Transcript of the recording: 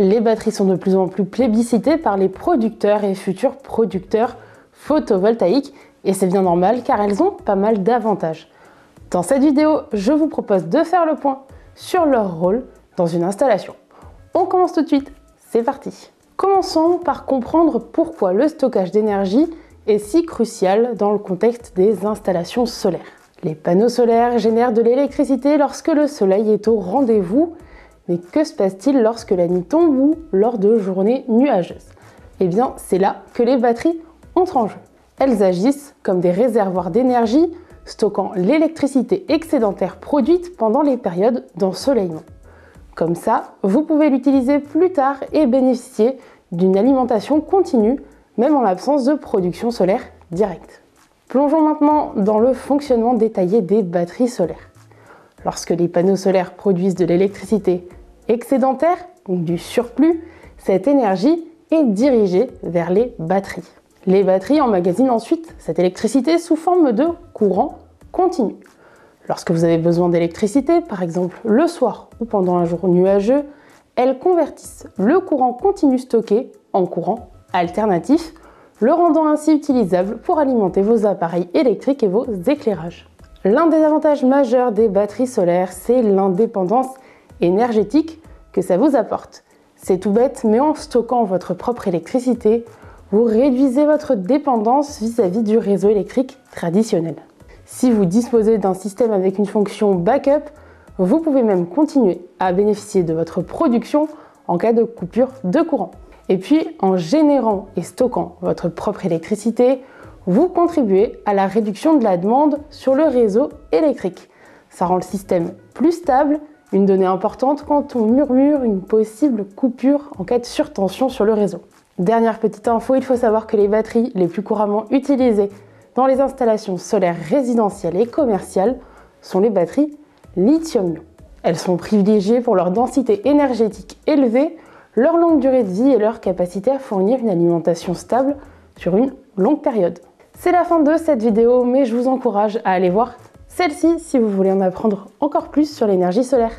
Les batteries sont de plus en plus plébiscitées par les producteurs et futurs producteurs photovoltaïques et c'est bien normal car elles ont pas mal d'avantages. Dans cette vidéo, je vous propose de faire le point sur leur rôle dans une installation. On commence tout de suite, c'est parti! Commençons par comprendre pourquoi le stockage d'énergie est si crucial dans le contexte des installations solaires. Les panneaux solaires génèrent de l'électricité lorsque le soleil est au rendez-vous. Mais que se passe-t-il lorsque la nuit tombe ou lors de journées nuageuses? Eh bien, c'est là que les batteries entrent en jeu. Elles agissent comme des réservoirs d'énergie, stockant l'électricité excédentaire produite pendant les périodes d'ensoleillement. Comme ça, vous pouvez l'utiliser plus tard et bénéficier d'une alimentation continue, même en l'absence de production solaire directe. Plongeons maintenant dans le fonctionnement détaillé des batteries solaires. Lorsque les panneaux solaires produisent de l'électricité excédentaire, donc du surplus, cette énergie est dirigée vers les batteries. Les batteries emmagasinent ensuite cette électricité sous forme de courant continu. Lorsque vous avez besoin d'électricité, par exemple le soir ou pendant un jour nuageux, elles convertissent le courant continu stocké en courant alternatif, le rendant ainsi utilisable pour alimenter vos appareils électriques et vos éclairages. L'un des avantages majeurs des batteries solaires, c'est l'indépendance énergétique que ça vous apporte. C'est tout bête, mais en stockant votre propre électricité, vous réduisez votre dépendance vis-à-vis du réseau électrique traditionnel. Si vous disposez d'un système avec une fonction backup, vous pouvez même continuer à bénéficier de votre production en cas de coupure de courant. Et puis, en générant et stockant votre propre électricité, vous contribuez à la réduction de la demande sur le réseau électrique. Ça rend le système plus stable, une donnée importante quand on murmure une possible coupure en cas de surtension sur le réseau. Dernière petite info, il faut savoir que les batteries les plus couramment utilisées dans les installations solaires résidentielles et commerciales sont les batteries lithium-ion. Elles sont privilégiées pour leur densité énergétique élevée, leur longue durée de vie et leur capacité à fournir une alimentation stable sur une longue période. C'est la fin de cette vidéo, mais je vous encourage à aller voir celle-ci si vous voulez en apprendre encore plus sur l'énergie solaire.